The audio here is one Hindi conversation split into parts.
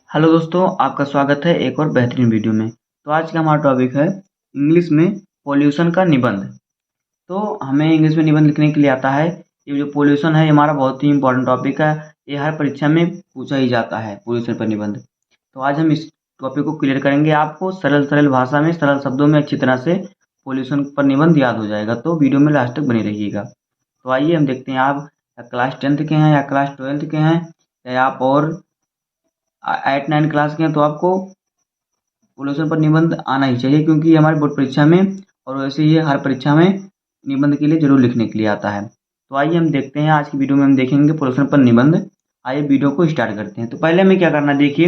हेलो दोस्तों, आपका स्वागत है एक और बेहतरीन वीडियो में। तो आज का हमारा टॉपिक है इंग्लिश में पॉल्यूशन का निबंध। तो हमें इंग्लिश में निबंध लिखने के लिए आता है। ये जो पॉल्यूशन है, ये हमारा बहुत ही इंपॉर्टेंट टॉपिक है। ये हर परीक्षा में पूछा ही जाता है, पॉल्यूशन पर निबंध। तो आज हम इस टॉपिक को क्लियर करेंगे। आपको सरल सरल भाषा में, सरल शब्दों में अच्छी तरह से पॉल्यूशन पर निबंध याद हो जाएगा। तो वीडियो में लास्ट तक बने रहिएगा। तो आइए हम देखते हैं, आप या क्लास 10th के हैं या क्लास 12th के हैं या आप और 8-9 क्लास के हैं, तो आपको पॉल्यूशन पर निबंध आना ही चाहिए, क्योंकि ये हमारी बोर्ड परीक्षा में और वैसे ही हर परीक्षा में निबंध के लिए जरूर लिखने के लिए आता है। तो आइए हम देखते हैं, आज की वीडियो में हम देखेंगे पॉल्यूशन पर निबंध। आइए वीडियो को स्टार्ट करते हैं। तो पहले हमें क्या करना है, देखिए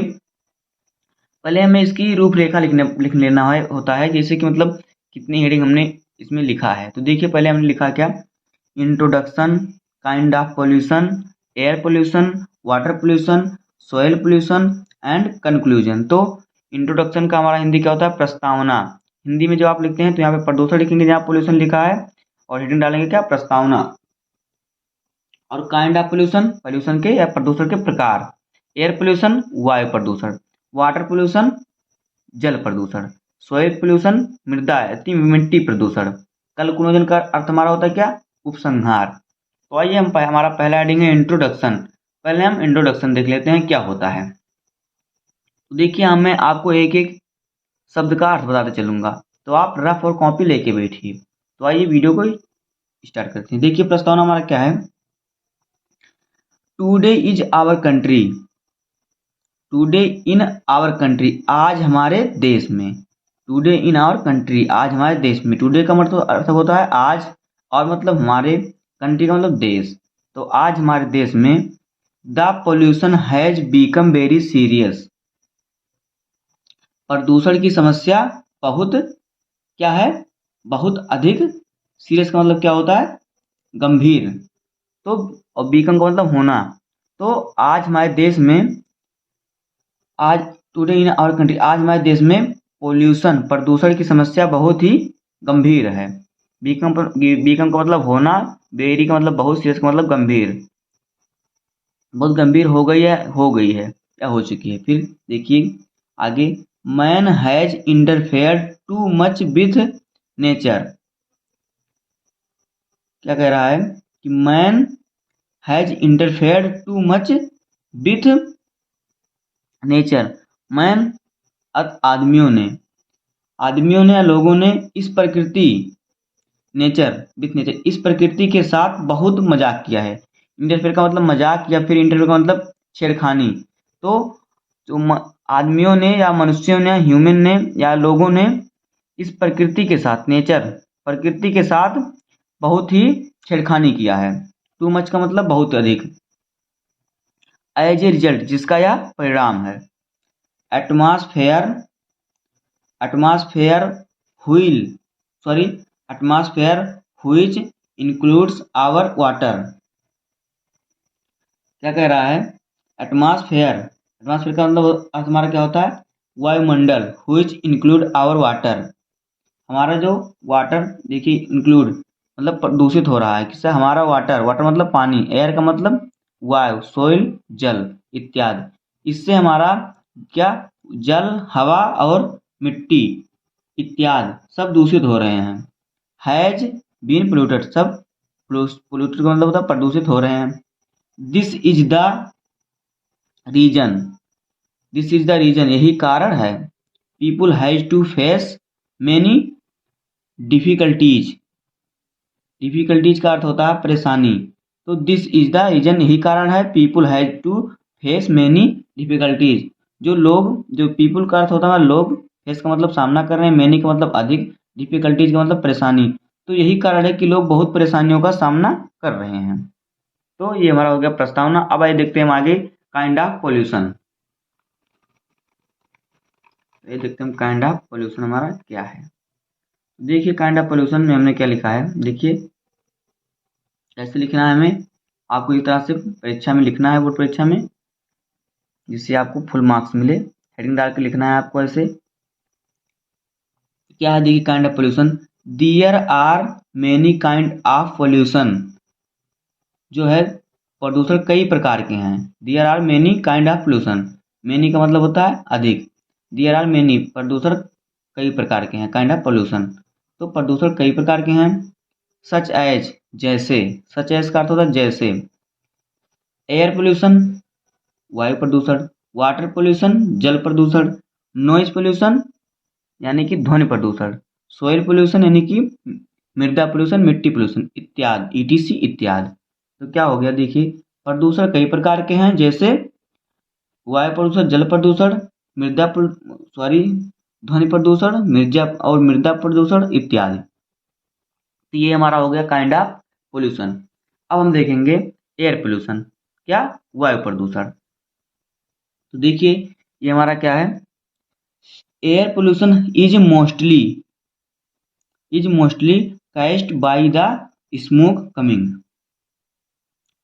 पहले हमें इसकी रूपरेखा लिख लेना है होता है, जैसे कि मतलब कितनी हेडिंग हमने इसमें लिखा है। तो देखिए पहले हमने लिखा क्या, introduction, kind of pollution, air pollution, water pollution, soil pollution and conclusion. तो इंट्रोडक्शन का हमारा हिंदी क्या होता है, प्रस्तावना। हिंदी में जब आप लिखते हैं तो यहाँ पे प्रदूषण लिखेंगे जहाँ पॉल्यूशन लिखा है, और हेडिंग डालेंगे क्या, प्रस्तावना। और काइंड ऑफ पॉल्यूशन, पॉल्यूशन के या प्रदूषण के प्रकार। एयर पॉल्यूशन, वायु प्रदूषण। वाटर पॉल्यूशन, जल प्रदूषण। सॉइल पॉल्यूशन, मृदा यानी मिट्टी प्रदूषण। कंक्लूजन का अर्थ हमारा होता है क्या, उपसंहार। तो आइए हम हमारा पहला हेडिंग है इंट्रोडक्शन। पहले हम इंट्रोडक्शन देख लेते हैं क्या होता है। तो देखिए मैं आपको एक एक शब्द का अर्थ बताते चलूंगा, तो आप रफ और कॉपी लेके बैठिए। तो आइए वीडियो को स्टार्ट करते हैं। देखिए प्रस्तावना हमारा क्या है, today is our country. Today in our country, आज हमारे देश में। टुडे इन आवर कंट्री, आज हमारे देश में। टुडे का मतलब अर्थ होता है आज, और मतलब हमारे, कंट्री का मतलब देश। तो आज हमारे देश में the pollution has become very serious. प्रदूषण की समस्या बहुत क्या है, बहुत अधिक। सीरियस का मतलब क्या होता है, गंभीर। तो और बीकम का मतलब होना। तो आज हमारे देश में, आज टुडे इन आवर कंट्री, आज हमारे देश में पोल्यूशन, प्रदूषण की समस्या बहुत ही गंभीर है। बीकम का मतलब होना, वेरी का मतलब बहुत, सीरियस का मतलब गंभीर। बहुत गंभीर हो गई है, या हो चुकी है। फिर देखिए आगे, man has interfered too much with nature. क्या कह रहा है कि man has interfered too much with nature. Man आदमियों ने या लोगों ने इस प्रकृति, नेचर विथ नेचर, इस प्रकृति के साथ बहुत मजाक किया है। इंटरफेयर का मतलब मजाक, या फिर इंटरफेयर का मतलब छेड़खानी। तो जो आदमियों ने या मनुष्यों ने, ह्यूमन ने या लोगों ने इस प्रकृति के साथ, नेचर प्रकृति के साथ बहुत ही छेड़खानी किया है। टू मच का मतलब बहुत अधिक। एज ए रिजल्ट, जिसका यह परिणाम है। Atmosphere, atmosphere wheel sorry atmosphere which includes our water. क्या कह रहा है, एटमॉस्फेयर, एटमॉस्फेयर का मतलब अर्थ हमारा क्या होता है, वायुमंडल। व्हिच इंक्लूड आवर वाटर, हमारा जो वाटर, देखिए इंक्लूड मतलब प्रदूषित हो रहा है, किससे, हमारा वाटर। वाटर मतलब पानी, एयर का मतलब वायु, सोइल जल इत्यादि। इससे हमारा क्या, जल, हवा और मिट्टी इत्यादि सब दूषित हो रहे हैं। हैज बीन पोल्यूटेड, सब पोल्यूटेड का मतलब होता है प्रदूषित हो रहे हैं। This is the reason, this is the reason, यही कारण है। People has to face many difficulties, difficulties का अर्थ होता है परेशानी। तो दिस इज द रीजन, यही कारण है। People has to face many difficulties, जो लोग, जो पीपुल का अर्थ होता है लोग, फेस का मतलब सामना कर रहे हैं, मेनी का मतलब अधिक, डिफिकल्टीज का मतलब परेशानी। तो यही कारण है कि लोग बहुत परेशानियों का सामना कर रहे हैं। तो ये हमारा हो गया प्रस्तावना। अब आइए देखते हैं हम आगे काइंड ऑफ पॉल्यूशन। ये देखते हैं हम काइंड ऑफ पॉल्यूशन हमारा क्या है। देखिए काइंड ऑफ पॉल्यूशन में हमने क्या लिखा है, देखिए कैसे लिखना है हमें, आपको इस तरह से परीक्षा में लिखना है, बोर्ड परीक्षा में, जिससे आपको फुल मार्क्स मिले। हेडिंग डाल के लिखना है आपको ऐसे। क्या है, देखिए kind of pollution, there are many kind of pollution. जो है प्रदूषण कई प्रकार के हैं। There are many kind of pollution, many का मतलब होता है अधिक। देयर आर मैनी, प्रदूषण कई प्रकार के हैं, काइंड ऑफ पोल्यूशन, तो प्रदूषण कई प्रकार के हैं। सच एज, जैसे, सच एज का अर्थ होता है जैसे। एयर पोल्यूशन, वायु प्रदूषण। वाटर पोल्यूशन, जल प्रदूषण। नॉइज पोल्यूशन यानी कि ध्वनि प्रदूषण। सोइल पोल्यूशन यानी कि मृदा पोल्यूशन, मिट्टी पोल्यूशन इत्यादि, ईटीसी इत्यादि। तो क्या हो गया देखिए, प्रदूषण कई प्रकार के हैं, जैसे वायु प्रदूषण, जल प्रदूषण, ध्वनि प्रदूषण, मृदा प्रदूषण इत्यादि। तो ये हमारा हो गया काइंड ऑफ पोल्यूशन। अब हम देखेंगे एयर पोल्यूशन, क्या, वायु प्रदूषण। तो देखिए ये हमारा क्या है, air pollution is mostly caused by the smoke coming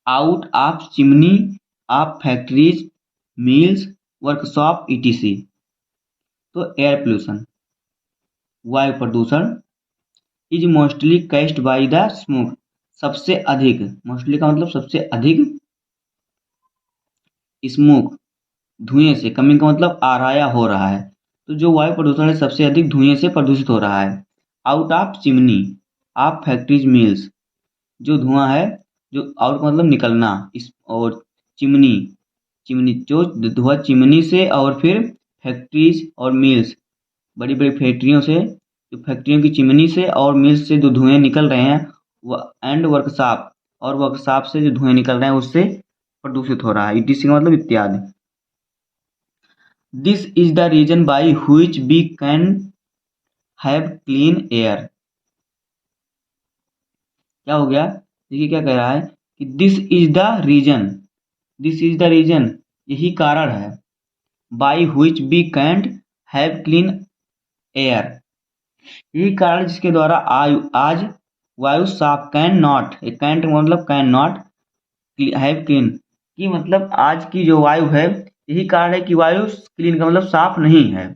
out of chimney of factories, mills, workshop etc. तो एयर पोल्यूशन, वायु प्रदूषण, is mostly caused by the smoke, सबसे अधिक, मोस्टली का मतलब सबसे अधिक, स्मोक, धुएं से, कमिंग का मतलब आ रहा या हो रहा है, तो जो वायु प्रदूषण है सबसे अधिक धुएं से प्रदूषित हो रहा है। Out of chimney of factories, mills, जो धुआं है, जो आउट का मतलब निकलना, इस और चिमनी, चिमनी जो धुआं चिमनी से, और फिर फैक्ट्रीज और मिल्स, बड़ी बड़ी फैक्ट्रियों से, जो फैक्ट्रियों की चिमनी से और मिल्स से जो धुएं निकल रहे हैं, एंड वर्कशॉप, और वर्कशॉप से जो धुएं निकल रहे हैं उससे प्रदूषित हो रहा है, ईटीसी का मतलब इत्यादि। This is the reason by which we can have clean air. क्या हो गया, देखिए क्या कह रहा है कि this is the reason, this is the reason, यही कारण है, by which we can't have clean air, यही कारण जिसके द्वारा आज वायु साफ, कैन नॉट, कैंट मतलब कैन नॉट हैव क्लीन, कि मतलब आज की जो वायु है, यही कारण है कि वायु क्लीन का मतलब साफ नहीं है।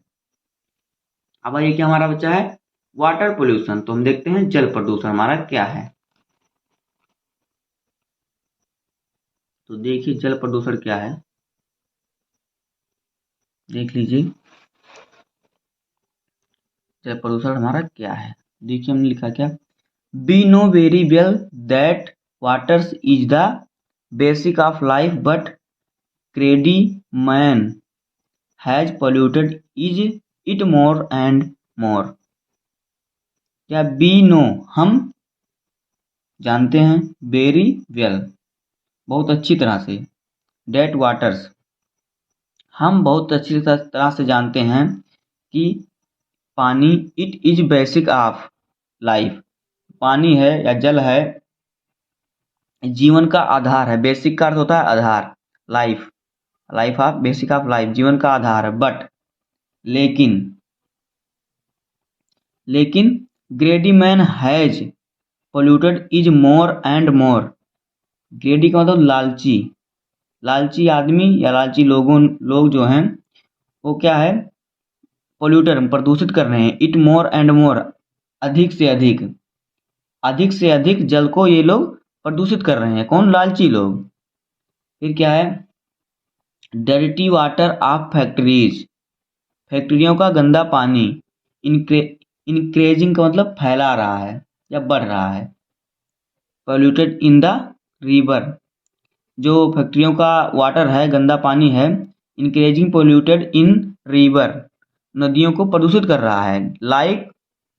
अब ये क्या हमारा बचा है, वाटर पोल्यूशन। तो हम देखते हैं जल प्रदूषण हमारा क्या है। तो देखिए जल प्रदूषण क्या है, देख लीजिए जल प्रदूषण हमारा क्या है। देखिए हमने लिखा क्या, we know very well that waters is the basic of life but greedy man has polluted is it more and more. क्या, वी नो, हम जानते हैं, वेरी वेल, बहुत अच्छी तरह से, डेट वाटर्स, हम बहुत अच्छी तरह से जानते हैं कि पानी, it is basic of life, पानी है या जल है, जीवन का आधार है। बेसिक का अर्थ होता है आधार, life, life of, basic of life, जीवन का आधार है। बट, लेकिन, greedy man has polluted is more and more. Greedy का मतलब लालची, लालची आदमी या लालची लोग जो हैं, वो क्या है, पोल्यूटर, प्रदूषित कर रहे हैं, इट मोर एंड मोर, अधिक से अधिक, अधिक से अधिक जल को ये लोग प्रदूषित कर रहे हैं, कौन, लालची लोग। फिर क्या है, डर्टी वाटर ऑफ फैक्ट्रीज, फैक्ट्रियों का गंदा पानी, इंक्रेजिंग का मतलब फैला रहा है या बढ़ रहा है, पोल्यूटेड इन द रिवर, जो फैक्ट्रियों का वाटर है, गंदा पानी है, इंक्रेजिंग पोल्यूटेड इन रिवर, नदियों को प्रदूषित कर रहा है, लाइक,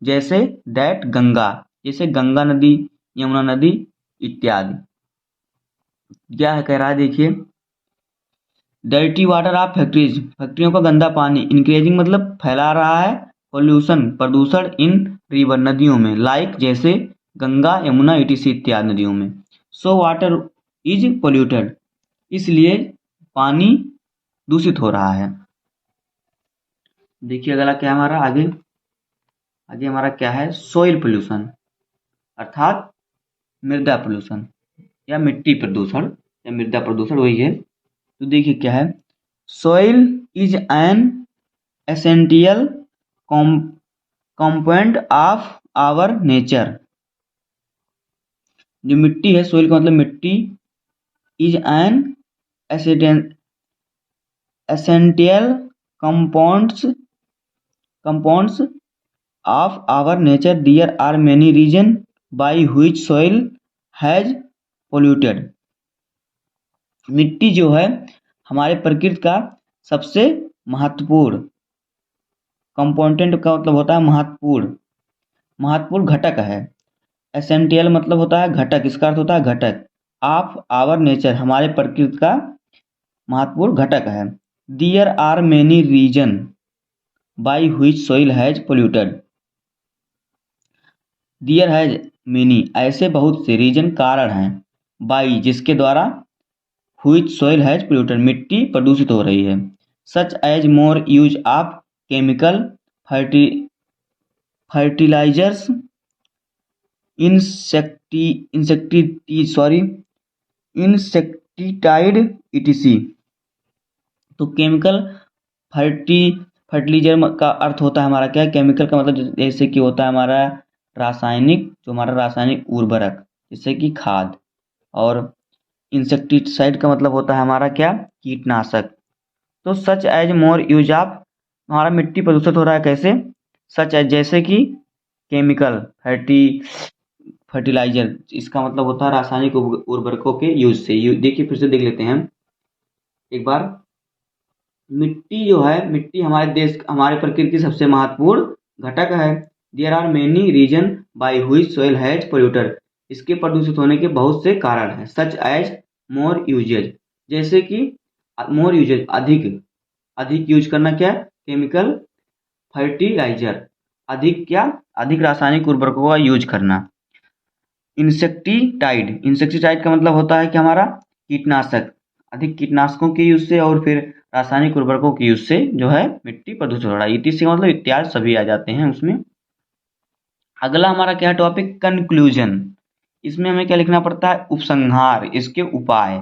जैसे, दैट, गंगा, जैसे गंगा नदी, यमुना नदी इत्यादि। क्या है कह रहा है देखिए, डर्टी वाटर ऑफ फैक्ट्रीज, फैक्ट्रियों का गंदा पानी, इंक्रेजिंग मतलब फैला रहा है, पोल्यूशन, प्रदूषण, इन रिवर, नदियों में, लाइक, जैसे, गंगा, यमुना ईटीसी इत्यादि नदियों में। सो वाटर इज पोल्यूटेड, इसलिए पानी दूषित हो रहा है। देखिए अगला क्या है हमारा, आगे हमारा क्या है, सोइल पोल्यूशन, अर्थात मृदा प्रदूषण या मिट्टी प्रदूषण या मृदा प्रदूषण, वही है। तो देखिए क्या है, soil is an essential component of our nature, जो मिट्टी है, सोइल का मतलब मिट्टी, is an essential compounds of our nature. There are many reasons by which soil has polluted. मिट्टी जो है हमारे प्रकृति का सबसे महत्वपूर्ण, कंपोनेंट का मतलब होता है महत्वपूर्ण घटक है। एसेंशियल मतलब होता है घटक, इसका अर्थ होता है घटक। ऑफ आवर नेचर हमारे प्रकृति का महत्वपूर्ण घटक है। There are many reason by which soil has polluted. There has many ऐसे बहुत से रीजन कारण हैं, बाई जिसके द्वारा, व्हिच सोइल हैज पोल्यूटेड मिट्टी प्रदूषित हो रही है। Such as more use of chemical fertilisers, insecticide etc। तो केमिकल फर्टिलाइजर का अर्थ होता है हमारा क्या, केमिकल का मतलब जैसे कि होता है हमारा रासायनिक, जो हमारा रासायनिक उर्वरक जैसे कि खाद, और इंसेक्टिसाइड का मतलब होता है हमारा क्या, कीटनाशक। तो such as more use of, हमारा मिट्टी प्रदूषित हो रहा है कैसे, सच एज जैसे कि केमिकल फर्टिलाइजर, इसका मतलब होता है रासायनिक उर्वरकों के यूज से। देखिए फिर से देख लेते हैं एक बार। मिट्टी जो है, मिट्टी हमारे देश, हमारे प्रकृति की सबसे महत्वपूर्ण घटक है। There are many reason by which soil has polluted, इसके प्रदूषित होने के बहुत से कारण हैं। सच एज मोर यूजेज, जैसे कि मोर यूजेज अधिक यूज करना, क्या, केमिकल फर्टिलाइजर, अधिक रासायनिक उर्वरकों का यूज करना। इंसेक्टिसाइड का मतलब होता है कि हमारा कीटनाशक, अधिक कीटनाशकों के यूज से और फिर रासायनिक उर्वरकों के यूज से जो है मिट्टी प्रदूषित हो रहा है। इसी का मतलब इत्यादि सभी आ जाते हैं उसमें। अगला हमारा क्या टॉपिक, कंक्लूजन। इसमें हमें क्या लिखना पड़ता है, उपसंहार, इसके उपाय।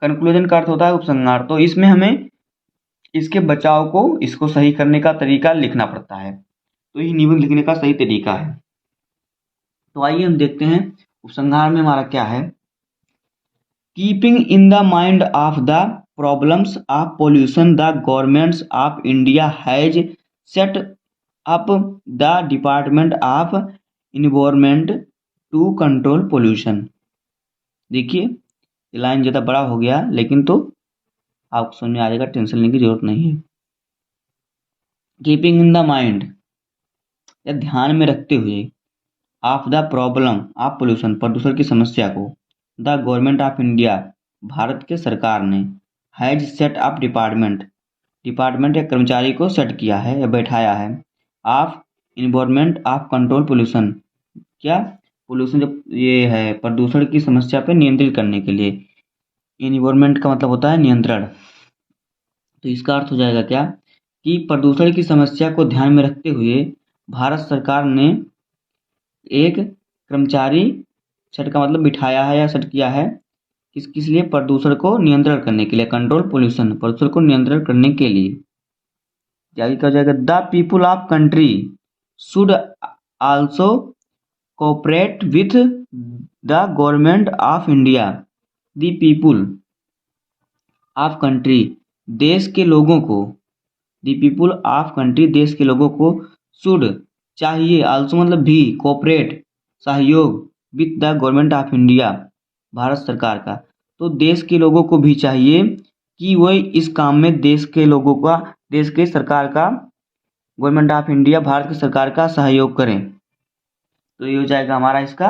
कंक्लूजन का अर्थ होता है उपसंहार। तो इसमें हमें इसके बचाव को, इसको सही करने का तरीका लिखना पड़ता है। तो ये निबंध लिखने का सही तरीका है। तो आइए हम देखते हैं उपसंहार में हमारा क्या है। Keeping in the mind of the problems of pollution, the governments of India has set up the department of environment to control pollution. देखिए ये लाइन ज़्यादा बड़ा हो गया, लेकिन तो आपको समझ में आ जाएगा, टेंशन लेने की जरूरत नहीं है। कीपिंग इन द माइंड, या ध्यान में रखते हुए, of the problem of pollution, प्रदूषण की समस्या को, the government of India, Bharat के सरकार ने, हैज सेट अप डिपार्टमेंट या कर्मचारी को सेट किया है या बैठाया है, of environment of control pollution, क्या, पोल्यूशन जब ये है प्रदूषण की समस्या पर नियंत्रित करने के लिए। इन्वायरमेंट का मतलब होता है नियंत्रण। तो इसका अर्थ हो जाएगा क्या, कि प्रदूषण की समस्या को ध्यान में रखते हुए भारत सरकार ने एक कर्मचारी सेट का मतलब बिठाया है या सेट किया है, किस लिए, प्रदूषण को नियंत्रण करने के लिए, कंट्रोल पोल्यूशन, प्रदूषण को नियंत्रण करने के लिए। क्या कहा जाएगा, the people of country should also cooperate with the government of India. The people of country, देश के लोगों को, द पीपुल ऑफ कंट्री, देश के लोगों को, शुड चाहिए, आल्सो मतलब भी, कोऑपरेट सहयोग, with the government of India, Bharat सरकार का। तो देश के लोगों को भी चाहिए कि वह इस काम में देश के सरकार का, गवर्नमेंट ऑफ इंडिया, भारत की सरकार का सहयोग करें। तो ये हो जाएगा हमारा इसका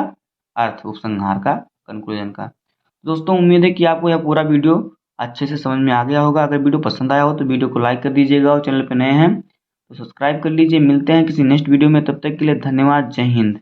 अर्थ, उपसंहार का, कंक्लूजन का। दोस्तों उम्मीद है कि आपको यह पूरा वीडियो अच्छे से समझ में आ गया होगा। अगर वीडियो पसंद आया हो तो वीडियो को लाइक कर दीजिएगा, और चैनल पर नए हैं तो सब्सक्राइब कर लीजिए। मिलते हैं किसी नेक्स्ट वीडियो में, तब तक के लिए धन्यवाद। जय हिंद।